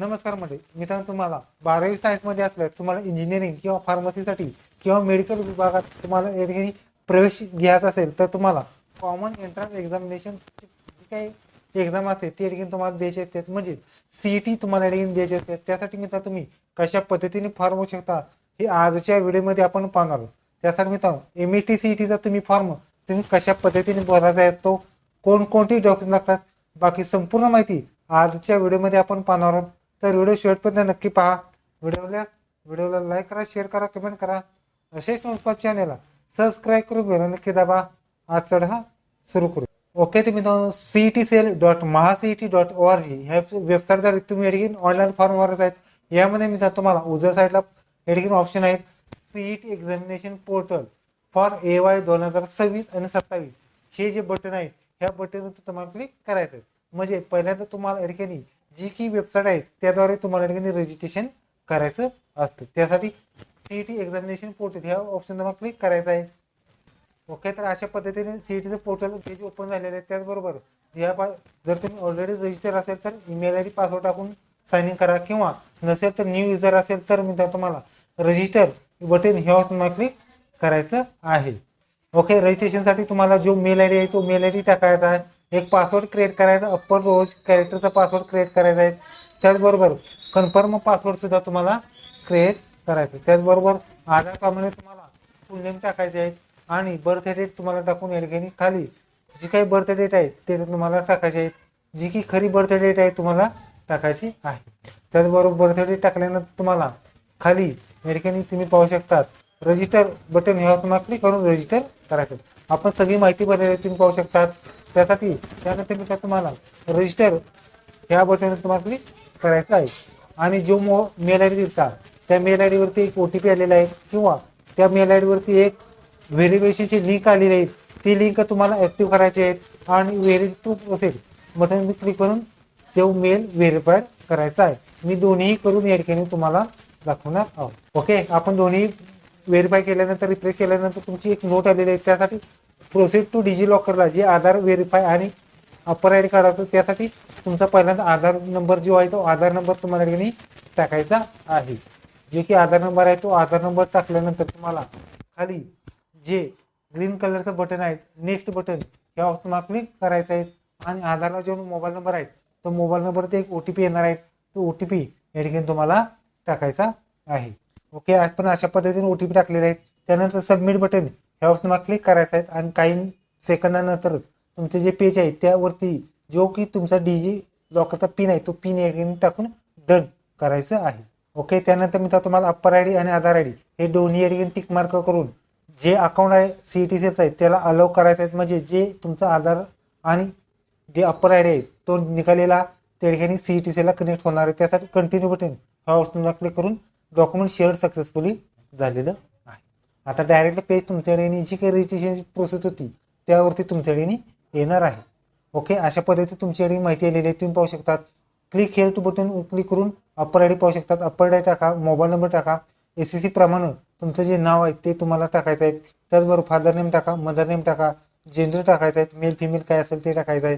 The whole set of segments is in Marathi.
नमस्कार मंडळी, मित्रांनो तुम्हाला 12वी सायन्समध्ये असल्यास तुम्हाला इंजिनिअरिंग किंवा फार्मसीसाठी किंवा मेडिकल विभागात तुम्हाला या ठिकाणी प्रवेश घ्यायचा असेल तर तुम्हाला कॉमन एंट्रन्स एक्झामिनेशन जी काही एक्झाम असते ती या ठिकाणी तुम्हाला द्यायची असते, म्हणजे सीईटी तुम्हाला या ठिकाणी द्यायची असते. त्यासाठी मित्रांनो तुम्ही कशा पद्धतीने फॉर्म भरू शकता हे आजच्या व्हिडिओमध्ये आपण पाहणार आहोत. त्यासाठी मित्रांनो एमएसटी सीईटीचा तुम्ही फॉर्म तुम्ही कशा पद्धतीने भरायचा आहे, तो कोणकोणती डॉक्युमेंट लागतात, बाकी संपूर्ण माहिती आजच्या व्हिडिओमध्ये आपण पाहणार आहोत. तर व्हिडिओ शेवटपर्यंत नक्की पहा. व्हिडिओला लाईक करा, शेअर करा, कमेंट करा. असेच नोटिफिकेशन चॅनलला सबस्क्राईब करून बेल नक्की दाबा. आज चढा सुरू करू. ओके, तुम्ही cetcell.mahacet.org ह्या वेबसाईटद्वारे तुम्ही या ठिकाणी ऑनलाईन फॉर्म भरत आहेत. यामध्ये मी तुम्हाला उजव्या साईडला या ठिकाणी ऑप्शन आहेत CET examination portal for AY 2026 आणि 27. हे जे बटन आहे ह्या बटनवर तुम्हाला क्लिक करायचं आहे. म्हणजे पहिल्यांदा तुम्हाला या ठिकाणी जी की वेबसाईट आहे त्याद्वारे तुम्हाला या ठिकाणी रजिस्ट्रेशन करायचं असतं. त्यासाठी सीईटी एक्झामिनेशन पोर्टल ह्या ऑप्शन तुम्हाला क्लिक करायचं आहे. ओके, तर अशा पद्धतीने सीईटीचं पोर्टल पेज ओपन झालेलं आहे. त्याचबरोबर जर तुम्ही ऑलरेडी रजिस्टर असेल तर ईमेल आयडी पासवर्ड टाकून साइन इन करा, किंवा नसेल तर न्यू युजर असेल तर मी तुम्हाला रजिस्टर बटन ह्यावर तुम्हाला क्लिक करायचं आहे. ओके, रजिस्ट्रेशनसाठी तुम्हाला जो मेल आयडी आहे तो मेल आयडी टाकायचा आहे. एक पासवर्ड क्रिएट करायचा, अप्पर रोज कॅरेक्टरचा पासवर्ड क्रिएट करायचा आहे. त्याचबरोबर कन्फर्म पासवर्ड सुद्धा तुम्हाला क्रिएट करायचं. त्याचबरोबर आधार प्रमाणे तुम्हाला फुल नेम टाकायचे आहे आणि बर्थ डेट तुम्हाला टाकून या ठिकाणी खाली जी काही बर्थ डेट आहे ते तुम्हाला टाकायचे आहे. जी की खरी बर्थ डेट आहे तुम्हाला टाकायची आहे. त्याचबरोबर बर्थ डेट टाकल्यानंतर तुम्हाला खाली या ठिकाणी तुम्ही पाहू शकता रजिस्टर बटन ह्यावर तुम्हाला क्लिक करून रजिस्टर करायचं. आपण सगळी माहिती भरलेली तुम्ही पाहू शकता. त्यासाठी त्यानंतर मी तुम्हाला रजिस्टर ह्या बटनवर तुम्हाला क्लिक करायचं आहे. आणि जो मेल आय डी दिसता त्या मेल आय डीवरती एक OTP आलेला आहे, किंवा त्या मेल आय डीवरती एक व्हेरिफिकेशनची लिंक आलेली आहे. ती लिंक तुम्हाला ऍक्टिव्ह करायची आहे आणि व्हेरिफाय असेल बटन क्लिक करून तो मेल व्हेरीफाय करायचा आहे. मी दोन्ही करून या ठिकाणी तुम्हाला दाखवणार आहोत. ओके, आपण दोन्ही व्हेरीफाय केल्यानंतर रिफ्रेश केल्यानंतर तुमची एक नोट आलेली आहे. त्यासाठी प्रोसेस टू डिजिलॉकरला जे आधार व्हेरीफाय आणि अपर आय डी काढायचं, त्यासाठी तुमचा पहिल्यांदा आधार नंबर जो आहे तो आधार नंबर तुम्हाला ठिकाणी टाकायचा आहे. जे की आधार नंबर आहे तो आधार नंबर टाकल्यानंतर तुम्हाला खाली जे ग्रीन कलरचं बटन आहे नेक्स्ट बटन यावर तुम्हाला क्लिक करायचं आहे. आणि आधारला जो मोबाईल नंबर आहे तो मोबाईल नंबरचा एक OTP येणार आहे, तो OTP या ठिकाणी तुम्हाला टाकायचा आहे. ओके, आपण अशा पद्धतीने OTP टाकलेले आहेत. त्यानंतर सबमिट बटन ह्यावर तुम्हाला क्लिक करायचं आहे आणि काही सेकंदानंतरच तुमचे जे पेज आहे त्यावरती जो की तुमचा डिजी लॉकरचा पिन आहे तो पिन या ठिकाणी टाकून डन करायचं आहे. ओके, त्यानंतर मी तुम्हाला अप्पर आय डी आणि आधार आय डी हे दोन्ही या ठिकाणी टिक मार्क करून जे अकाउंट आहे CETCचं आहे त्याला अलाउ करायचं आहे. म्हणजे जे तुमचा आधार आणि जे अप्पर आय डी आहे तो निघालेला त्या ठिकाणी CETCला कनेक्ट होणार आहे. त्यासाठी कंटिन्यू बटन ह्यावर तुम्हाला क्लिक करून डॉक्युमेंट शेअर सक्सेसफुली झालेलं आहे. आता डायरेक्ट पेज तुमच्याकडे जी काही रजिस्ट्रेशनची प्रोसेस होती त्यावरती तुमच्याकडे येणार आहे. ओके, अशा पद्धतीने तुमच्याकडे माहिती आलेली आहे. तुम्ही पाहू शकतात click here to button click करून अप्पर आय डी पाहू शकतात. अप्पर आय डी टाका, मोबाईल नंबर टाका, SSC प्रमाणे तुमचं जे नाव आहे ते तुम्हाला टाकायचं आहे. त्याचबरोबर फादर नेम टाका, मदर नेम टाका, जेंडर टाकायचं आहे, मेल फिमेल काय असेल ते टाकायचं आहे.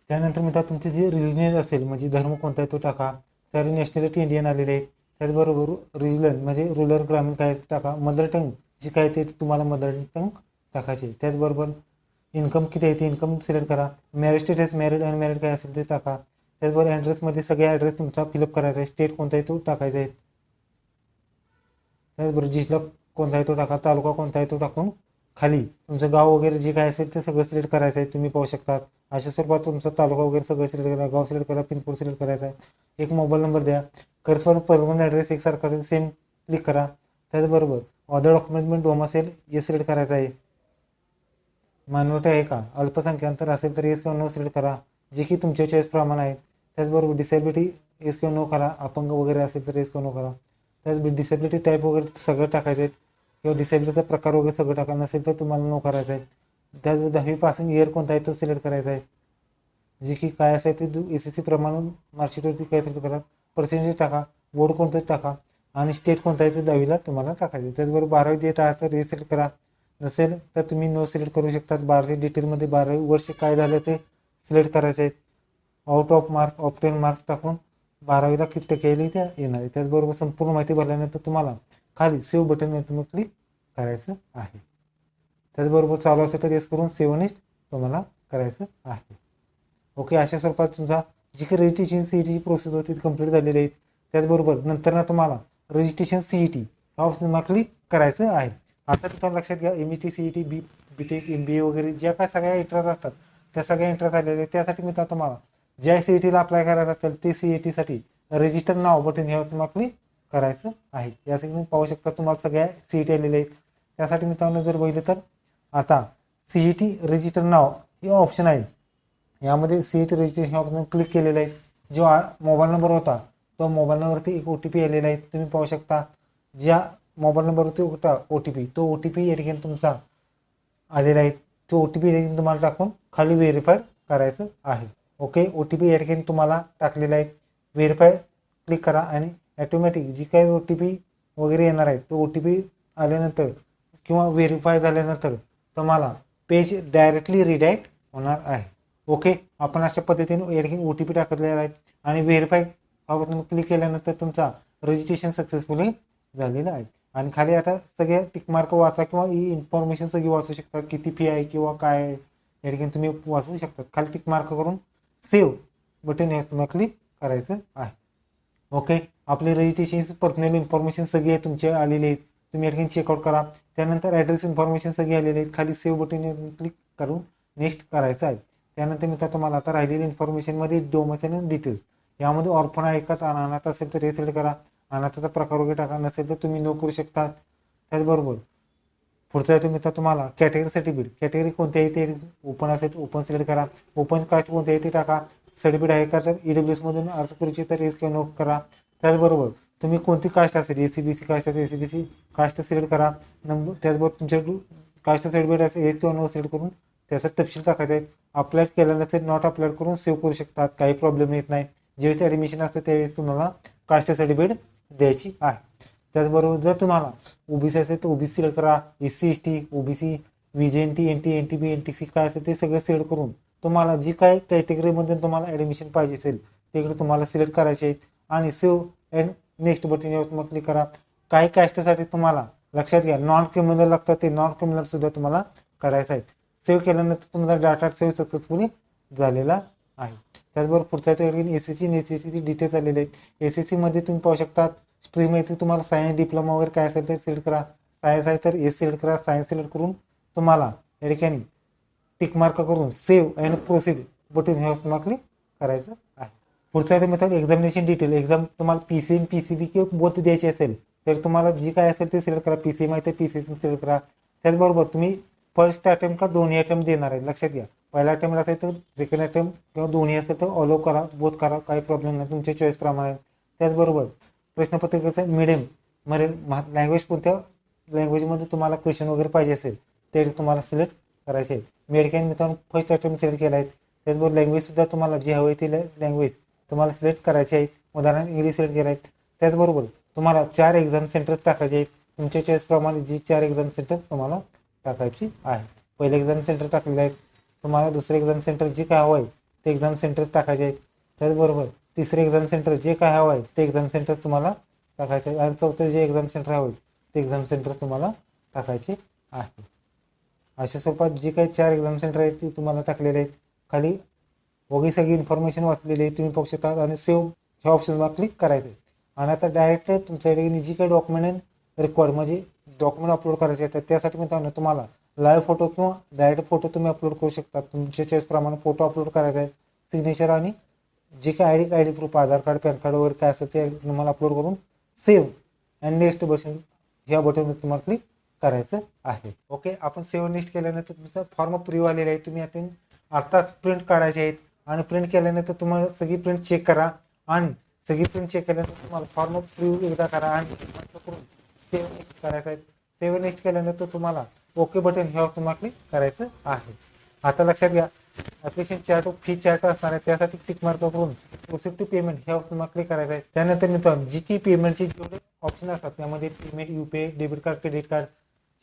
त्यानंतर मित्रांनो तुमचे जे रिलिजन असेल म्हणजे धर्म कोणता आहे तो टाका. तर नॅशनॅलिटी इंडियन आलेले आहे. त्याचबरोबर रिजन म्हणजे रुरल ग्रामीण काय टाका. मदर टंग जी काय ते तुम्हाला मदर टंग टाकायचे. त्याचबरोबर इन्कम किती आहे ते इन्कम सिलेक्ट करा. मॅरेज स्टेटस मॅरिड अनमॅरिड काय असेल ते टाका. त्याचबरोबर ॲड्रेसमध्ये सगळे ॲड्रेस तुमचा फिलअप करायचा आहे. स्टेट कोणता आहे तो टाकायचा आहे. त्याचबरोबर जिल्हा कोणता आहे तो टाका, तालुका कोणता आहे तो टाकून खाली तुमचं गाव वगैरे जे काय असेल ते सगळं सिलेक्ट करायचं आहे. तुम्ही पाहू शकता अशा स्वरूपात तुमचा तालुका वगैरे सगळं सिलेक्ट करा, गाव सिलेक्ट करा, पिनकोड सिलेक्ट करायचा आहे. एक मोबाईल नंबर द्या. करस्पॉन्ड परमनंट ॲड्रेस एकसारखा असेल सेम क्लिक करा. त्याचबरोबर ऑदर डॉक्युमेंट डोमासेल हे सिलेक्ट करायचं आहे. मायनॉरिटी आहे का, अल्पसंख्यातर असेल तर येस किंवा नो सिलेक्ट करा, जे की तुमच्या चॉईस प्रमाणे आहेत. त्याचबरोबर डिसेबिलिटी येस किंवा नो करा, अपंग वगैरे असेल तर येस किंवा नो करा. त्याचबरोबर डिसेबिलिटी टाईप वगैरे सगळं टाकायचं आहे, किंवा डिसेबिलिटीचा प्रकार वगैरे सगळं टाका. नसेल तर तुम्हाला नो करायचं आहे. त्याचबरोबर 10वी पासिंग इयर कोणता आहे तो सिलेक्ट करायचा आहे. जे की काय असेल ते SSC प्रमाणे मार्कशीटवरती काय सिलेक्ट करा. पर्सेंटेज टाका, बोर्ड कोणतं टाका, आणि स्टेट कोणता आहे ते 10वीला तुम्हाला टाकायचं. त्याचबरोबर 12वी देत आहात तर हे सिलेक्ट करा. नसेल तर तुम्ही नो सिलेक्ट करू शकतात. 12वी डिटेलमध्ये 12वी वर्ष काय झालं ते सिलेक्ट करायचे आहेत. Out of marks of 10 marks टाकून 12वीला किती टक्के आली त्या येणार आहे. त्याचबरोबर संपूर्ण माहिती भरल्यानंतर तुम्हाला खाली सेव्ह बटनवर तुम्ही क्लिक करायचं आहे. त्याचबरोबर चालू असेल तर येस करून सेव्ह नेक्स्ट तुम्हाला करायचं आहे. ओके, अशा स्वरूपात तुमचा जी काही रजिस्ट्रेशन सीईटीची प्रोसेस होती ती कंप्लीट झालेली आहे. त्याचबरोबर नंतर ना तुम्हाला रजिस्ट्रेशन सीईटी हा ऑप्शन तुम्हाला क्लिक करायचं आहे. आता तुम्हाला लक्षात घ्या, एमईटी सीईटी बीटेक एमबीए वगैरे ज्या काय सगळ्या एंट्रन्स असतात त्या सगळ्या एंट्रन्स आलेल्या आहेत. त्यासाठी मी तुम्हाला ज्या सीईटीला अप्लाय करायचं असेल ते सीईटीसाठी रजिस्टर नाव बटन ह्यावर तुम्हाला क्लिक करायचं आहे. यासाठी तुम्ही पाहू शकता तुम्हाला सगळ्या सीईटी आलेल्या आहेत. त्यासाठी मित्रांनो जर बघितलं तर आता सीईटी रजिस्टर नाव हे ऑप्शन आहे. यामध्ये सीईटी रजिस्ट्रेशन ऑप्शन क्लिक केलेलं आहे. जो मोबाईल नंबर होता तो मोबाईल नंबरवरती एक OTP आलेला आहे. तुम्ही पाहू शकता ज्या मोबाईल नंबरवरती होता OTP तो OTP या ठिकाणी तुमचा आलेला आहे. तो OTP या ठिकाणी तुम्हाला टाकून खाली व्हेरीफाय करायचं आहे. ओके, OTP या ठिकाणी तुम्हाला टाकलेला आहे. व्हेरीफाय क्लिक करा आणि ॲटोमॅटिक जी काही OTP वगैरे येणार आहे तो OTP आल्यानंतर किंवा व्हेरीफाय झाल्यानंतर तुम्हाला पेज डायरेक्टली रिडायरेक्ट होणार आहे. ओके, आपण अशा पद्धतीने या ठिकाणी OTP टाकलेला आहे आणि व्हेरीफाय तुम्ही क्लिक केल्यानंतर तुमचा रजिस्ट्रेशन सक्सेसफुली झालेलं आहे. आणि खाली आता सगळे टिकमार्क वाचा किंवा ही इन्फॉर्मेशन सगळी वाचू शकता, किती फी आहे किंवा काय आहे या ठिकाणी तुम्ही वाचू शकता. खाली टिकमार्क करून सेव्ह बटन हे तुम्हाला क्लिक करायचं आहे. ओके, आपली रजिस्ट्रेशन पर्सनल इन्फॉर्मेशन सगळी आहे तुमचे आलेली आहेत. तुम्ही या ठिकाणी चेकआउट करा. त्यानंतर ॲड्रेस इन्फॉर्मेशन सगळी आलेली आहेत. खाली सेव्ह बटन क्लिक करून नेक्स्ट करायचं आहे. त्यानंतर मी तुम्हाला आता राहिलेल्या इन्फॉर्मेशनमध्ये डोमेसाईल आणि डिटेल्स यामध्ये ऑर्फन आहे का अनाथ असेल तर हे सिलेक्ट करा. अनाथाचा प्रकार वगैरे टाका, नसेल तर तुम्ही नो करू शकता. त्याचबरोबर पुढचं आहे तुम्ही तुम्हाला कॅटेगरी सर्टिफिकेट कॅटेगरी कोणती आहे ते ओपन असेल तर ओपन सिलेक्ट करा. ओपन कास्ट कोणती आहे ते टाका. सर्टिफिकेट आहे का तर EWS मधून अर्ज करू इच्छिता तर येस किंवा नो करा. त्याचबरोबर तुम्ही कोणती कास्ट असेल ACBC कास्ट असेल ACBC कास्ट सिलेक्ट करा. नंबर त्याचबरोबर तुमच्या कास्ट सर्टिफिकेट असेल येस किंवा नो सिलेक्ट करून त्याचा तपशील टाकायचा आहे. अप्लाय केलं नसेल नॉट अप्लाय करून सेव्ह करू शकतात, काही प्रॉब्लेम येत नाही. ज्यावेळेस ॲडमिशन असतं त्यावेळेस तुम्हाला कास्ट सर्टिफिकेट द्यायची आहे. त्याचबरोबर जर तुम्हाला OBC असेल तर OBC सिलेक्ट करा. SC ST OBC VJNT NT NTB NTC काय असेल ते सगळं सिलेक्ट करून तुम्हाला जी काय कॅटेगरीमध्ये तुम्हाला ॲडमिशन पाहिजे असेल तिकडे तुम्हाला सिलेक्ट करायचे आहेत आणि सेव्ह अँड नेक्स्ट बटन यावर तुम्हाला क्लिक करा. काही कास्टसाठी तुम्हाला लक्षात घ्या नॉन क्रिमिनल लागतं, ते नॉन क्रिमिनल सुद्धा तुम्हाला करायचं आहे. सेव्ह केल्यानंतर तुमचा डाटा सेव्ह सक्सेसफुली झालेला आहे. त्याचबरोबर पुढच्या SSC आणि SSC डिटेल्स आलेले आहेत. SSC मध्ये तुम्ही पाहू शकता स्ट्रीम आहे ती तुम्हाला सायन्स डिप्लोमा वगैरे काय असेल ते सिलेक्ट करा. सायन्स आहे तर सिलेक्ट करा. सायन्स सिलेक्ट करून तुम्हाला या ठिकाणी टिक मार्क करून सेव्ह अँड प्रोसीड बटन हे तुम्हाला क्लिक करायचं आहे. पुढचा आहे मित्रांनो एक्झामिनेशन डिटेल. एक्झाम तुम्हाला PCM PCB किंवा बोथ द्यायची असेल तर तुम्हाला जी काय असेल ते सिलेक्ट करा. PCM आहे तर PCM सिलेक्ट करा. त्याचबरोबर तुम्ही फर्स्ट अटेम्प्ट का दोन्ही अटेम्प्ट देणार आहे लक्षात घ्या. पहिला अटेम्प्ट असेल तर सेकंड अटेम्प्ट किंवा दोन्ही असेल तर ऑलो करा, बोथ करा, काही प्रॉब्लेम नाही, तुमच्या चॉईस प्रमाणे. त्याचबरोबर प्रश्नपत्रिकेचं मिडियम लँग्वेज कोणत्या लँग्वेजमध्ये तुम्हाला क्वेश्चन वगैरे पाहिजे असेल ते तुम्हाला सिलेक्ट करायचे आहे. मी या ठिकाणी मित्रांनो फर्स्ट अटेम्प्ट सिलेक्ट केला आहे. त्याचबरोबर लँग्वेजसुद्धा तुम्हाला जी हवी ती लँग्वेज तुम्हाला सिलेक्ट करायची आहे. उदाहरण इंग्लिश सिलेक्ट केलं आहे. त्याचबरोबर तुम्हाला 4 एक्झाम सेंटर्स टाकायचे आहेत. तुमच्या चॉईसप्रमाणे जी 4 एक्झाम सेंटर तुम्हाला टाकायची आहे. पहिले एक्झाम सेंटर टाकलेले आहेत. तुम्हाला दुसरे एक्झाम सेंटर जे काय हवं आहे ते एक्झाम सेंटर्स टाकायचे आहेत. त्याचबरोबर तिसरे एक्झाम सेंटर जे काय हवं आहे ते एक्झाम सेंटर तुम्हाला टाकायचे आहे. आणि चौथे जे एक्झाम सेंटर हवं आहे ते एक्झाम सेंटर तुम्हाला टाकायचे आहे. अशा स्वरूपात जे काही 4 एक्झाम सेंटर आहेत ते तुम्हाला टाकलेले आहेत. खाली वगैरे सगळी इन्फॉर्मेशन वाचलेली आहे तुम्ही पाहू शकता आणि सेव्ह ह्या ऑप्शनवर क्लिक करायचं आहे. आणि आता डायरेक्ट तुमच्याकडे जी काही डॉक्युमेंट रेकॉर्ड म्हणजे डॉक्युमेंट अपलोड करायचे आहेत त्यासाठी मित्रांनो तुम्हाला लाईव्ह फोटो किंवा डायरेक्ट फोटो तुम्ही अपलोड करू शकता. तुमच्या चॉईसप्रमाणे फोटो अपलोड करायचा आहे. सिग्नेचर आणि जे काही I D proof Aadhaar card pan card वगैरे काय असेल ते तुम्हाला अपलोड करून सेव्ह अँड नेक्स्ट बटन ह्या बटनवर तुम्हाला क्लिक करायचं आहे. ओके, आपण सेव्ह नेक्स्ट केल्यानंतर तुमचा फॉर्म प्रिव्ह्यू आलेला आहे. तुम्ही आताच प्रिंट काढायचे आहेत आणि प्रिंट केल्यानंतर तुम्हाला सगळी प्रिंट चेक करा आणि सगळी प्रिंट चेक केल्यानंतर तुम्हाला फॉर्म प्रिव्ह्यू एकदा करा आणि करून सेव्ह नेक्स्ट करायचं आहे. सेव्ह नेक्स्ट केल्यानंतर तुम्हाला ओके बटन ह्यावर तुम्हाला क्लिक करायचं आहे. आता लक्षात घ्या ॲप्लिकेशन चार्ट फी चार्ट असणार आहे त्यासाठी टिक मार्क करून प्रोसेस टू पेमेंट ह्यावर तुम्हाला क्लिक करायचं आहे. त्यानंतर मित्रांनो जी की पेमेंटचे जेवढे ऑप्शन असतात त्यामध्ये payment UPI debit card credit card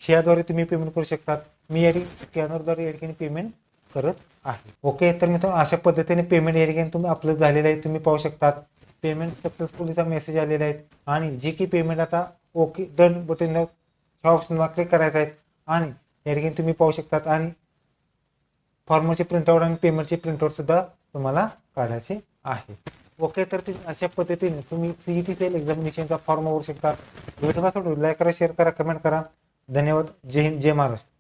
ह्याद्वारे तुम्ही पेमेंट करू शकतात. मी या ठिकाणी स्कॅनरद्वारे या ठिकाणी पेमेंट करत आहे. ओके, तर मित्रांनो अशा पद्धतीने पेमेंट या ठिकाणी तुम्ही आपलं झालेलं आहे तुम्ही पाहू शकतात. पेमेंट सक्सेसफुलीचा मेसेज आलेला आहे आणि जी की पेमेंट आता ओके डन बटन ह्या ऑप्शनला क्लिक करायचं आहे आणि या ठिकाणी तुम्ही पाहू शकतात आणि फॉर्मची प्रिंटआउट आणि पेमेंटची प्रिंटआउट सुद्धा तुम्हाला काढायचे आहे. ओके, तर अशा पद्धतीने तुम्ही सीईटी सेल एक्झामिनेशनचा फॉर्म भरू शकता. व्हिडिओ लाईक करा, शेअर करा, कमेंट करा. धन्यवाद. जय हिंद, जय महाराष्ट्र.